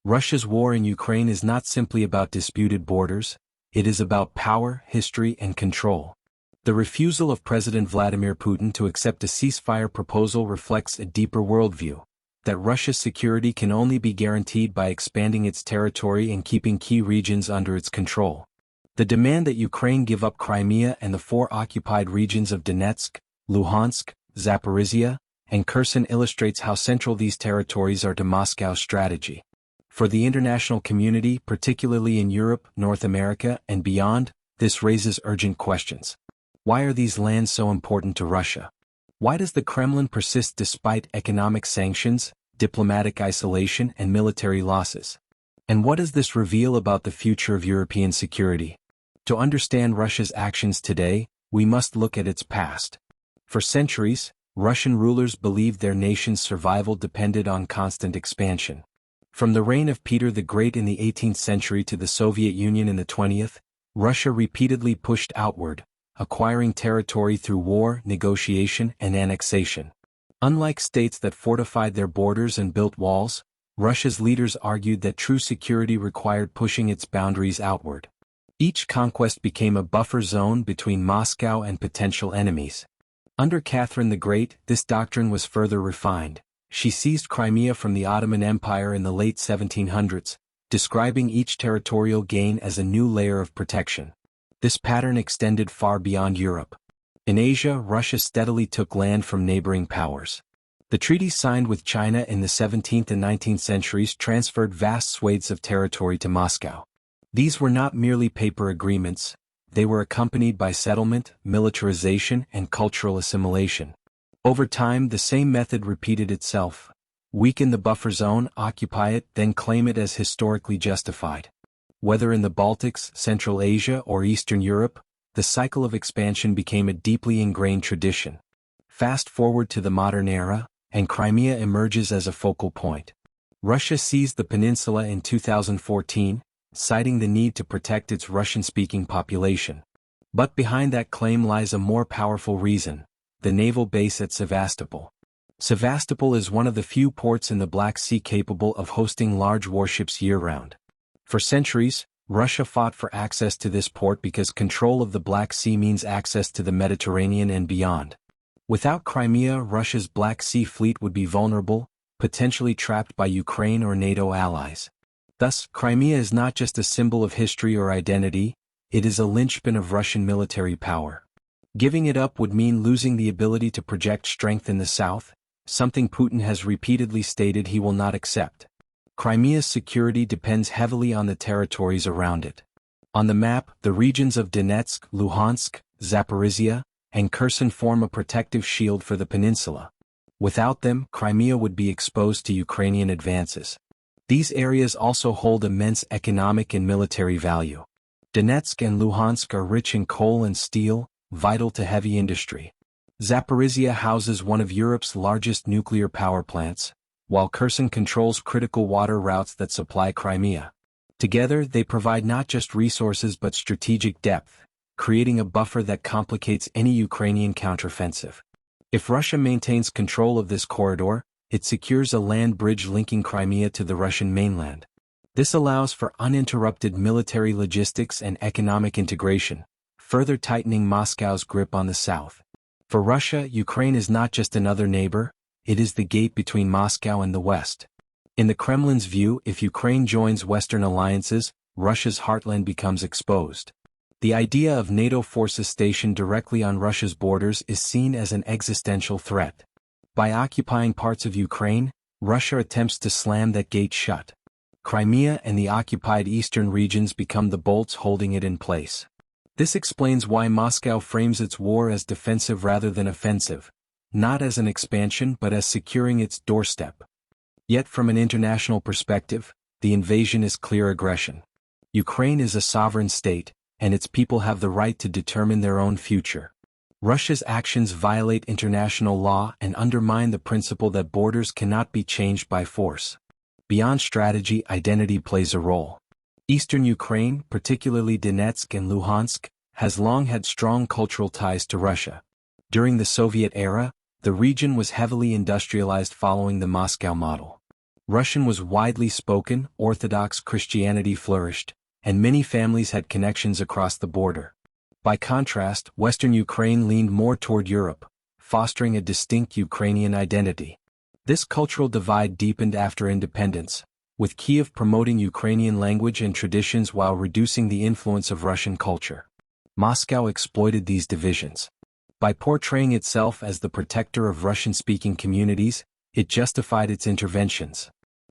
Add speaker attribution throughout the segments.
Speaker 1: Russia's war in Ukraine is not simply about disputed borders, it is about power, history, and control. The refusal of President Vladimir Putin to accept a ceasefire proposal reflects a deeper worldview, that Russia's security can only be guaranteed by expanding its territory and keeping key regions under its control. The demand that Ukraine give up Crimea and the four occupied regions of Donetsk, Luhansk, Zaporizhia, and Kherson illustrates how central these territories are to Moscow's strategy. For the international community, particularly in Europe, North America, and beyond, this raises urgent questions. Why are these lands so important to Russia? Why does the Kremlin persist despite economic sanctions, diplomatic isolation, and military losses? And what does this reveal about the future of European security? To understand Russia's actions today, we must look at its past. For centuries, Russian rulers believed their nation's survival depended on constant expansion. From the reign of Peter the Great in the 18th century to the Soviet Union in the 20th, Russia repeatedly pushed outward, acquiring territory through war, negotiation, and annexation. Unlike states that fortified their borders and built walls, Russia's leaders argued that true security required pushing its boundaries outward. Each conquest became a buffer zone between Moscow and potential enemies. Under Catherine the Great, this doctrine was further refined. She seized Crimea from the Ottoman Empire in the late 1700s, describing each territorial gain as a new layer of protection. This pattern extended far beyond Europe. In Asia, Russia steadily took land from neighboring powers. The treaties signed with China in the 17th and 19th centuries transferred vast swathes of territory to Moscow. These were not merely paper agreements, they were accompanied by settlement, militarization, and cultural assimilation. Over time, the same method repeated itself. Weaken the buffer zone, occupy it, then claim it as historically justified. Whether in the Baltics, Central Asia, or Eastern Europe, the cycle of expansion became a deeply ingrained tradition. Fast forward to the modern era, and Crimea emerges as a focal point. Russia seized the peninsula in 2014, citing the need to protect its Russian-speaking population. But behind that claim lies a more powerful reason: the naval base at Sevastopol. Sevastopol is one of the few ports in the Black Sea capable of hosting large warships year-round. For centuries, Russia fought for access to this port because control of the Black Sea means access to the Mediterranean and beyond. Without Crimea, Russia's Black Sea fleet would be vulnerable, potentially trapped by Ukraine or NATO allies. Thus, Crimea is not just a symbol of history or identity, it is a linchpin of Russian military power. Giving it up would mean losing the ability to project strength in the south, something Putin has repeatedly stated he will not accept. Crimea's security depends heavily on the territories around it. On the map, the regions of Donetsk, Luhansk, Zaporizhia, and Kherson form a protective shield for the peninsula. Without them, Crimea would be exposed to Ukrainian advances. These areas also hold immense economic and military value. Donetsk and Luhansk are rich in coal and steel, vital to heavy industry. Zaporizhia houses one of Europe's largest nuclear power plants, while Kherson controls critical water routes that supply Crimea. Together, they provide not just resources but strategic depth, creating a buffer that complicates any Ukrainian counteroffensive. If Russia maintains control of this corridor, it secures a land bridge linking Crimea to the Russian mainland. This allows for uninterrupted military logistics and economic integration, further tightening Moscow's grip on the south. For Russia, Ukraine is not just another neighbor, it is the gate between Moscow and the West. In the Kremlin's view, if Ukraine joins Western alliances, Russia's heartland becomes exposed. The idea of NATO forces stationed directly on Russia's borders is seen as an existential threat. By occupying parts of Ukraine, Russia attempts to slam that gate shut. Crimea and the occupied eastern regions become the bolts holding it in place. This explains why Moscow frames its war as defensive rather than offensive, not as an expansion but as securing its doorstep. Yet from an international perspective, the invasion is clear aggression. Ukraine is a sovereign state, and its people have the right to determine their own future. Russia's actions violate international law and undermine the principle that borders cannot be changed by force. Beyond strategy, identity plays a role. Eastern Ukraine, particularly Donetsk and Luhansk, has long had strong cultural ties to Russia. During the Soviet era, the region was heavily industrialized following the Moscow model. Russian was widely spoken, Orthodox Christianity flourished, and many families had connections across the border. By contrast, Western Ukraine leaned more toward Europe, fostering a distinct Ukrainian identity. This cultural divide deepened after independence, with Kiev promoting Ukrainian language and traditions while reducing the influence of Russian culture. Moscow exploited these divisions. By portraying itself as the protector of Russian-speaking communities, it justified its interventions.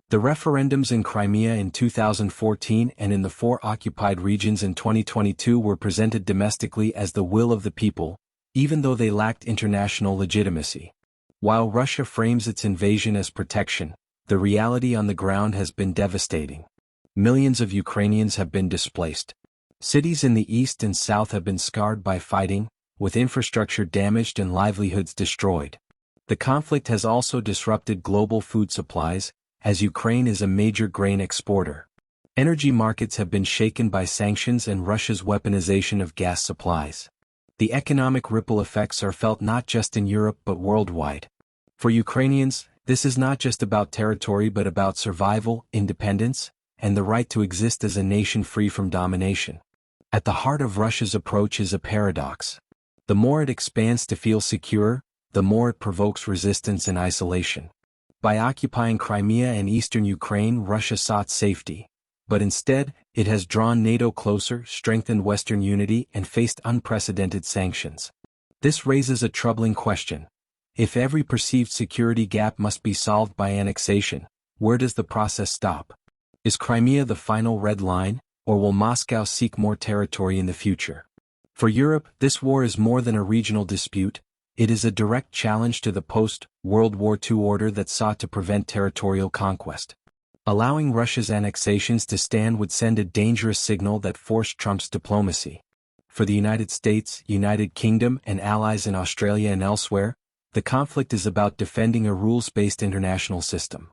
Speaker 1: The referendums in Crimea in 2014 and in the 4 occupied regions in 2022 were presented domestically as the will of the people, even though they lacked international legitimacy. While Russia frames its invasion as protection, the reality on the ground has been devastating. Millions of Ukrainians have been displaced. Cities in the east and south have been scarred by fighting, with infrastructure damaged and livelihoods destroyed. The conflict has also disrupted global food supplies, as Ukraine is a major grain exporter. Energy markets have been shaken by sanctions and Russia's weaponization of gas supplies. The economic ripple effects are felt not just in Europe but worldwide. For Ukrainians, this is not just about territory but about survival, independence, and the right to exist as a nation free from domination. At the heart of Russia's approach is a paradox. The more it expands to feel secure, the more it provokes resistance and isolation. By occupying Crimea and eastern Ukraine, Russia sought safety. But instead, it has drawn NATO closer, strengthened Western unity, and faced unprecedented sanctions. This raises a troubling question. If every perceived security gap must be solved by annexation, where does the process stop? Is Crimea the final red line, or will Moscow seek more territory in the future? For Europe, this war is more than a regional dispute. It is a direct challenge to the post-World War II order that sought to prevent territorial conquest. Allowing Russia's annexations to stand would send a dangerous signal that forced Trump's diplomacy. For the United States, United Kingdom, and allies in Australia and elsewhere, the conflict is about defending a rules-based international system.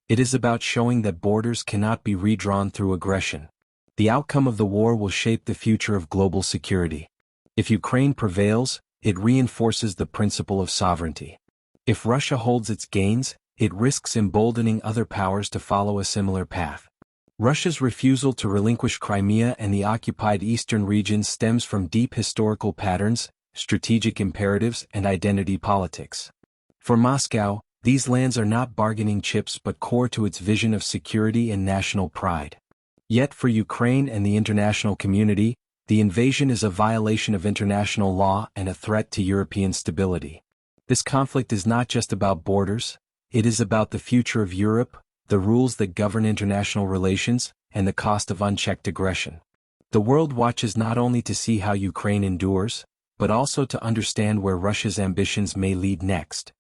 Speaker 1: It is about showing that borders cannot be redrawn through aggression. The outcome of the war will shape the future of global security. If Ukraine prevails, it reinforces the principle of sovereignty. If Russia holds its gains, it risks emboldening other powers to follow a similar path. Russia's refusal to relinquish Crimea and the occupied eastern regions stems from deep historical patterns, strategic imperatives, and identity politics. For Moscow, these lands are not bargaining chips but core to its vision of security and national pride. Yet for Ukraine and the international community, the invasion is a violation of international law and a threat to European stability. This conflict is not just about borders, it is about the future of Europe, the rules that govern international relations, and the cost of unchecked aggression. The world watches not only to see how Ukraine endures, but also to understand where Russia's ambitions may lead next.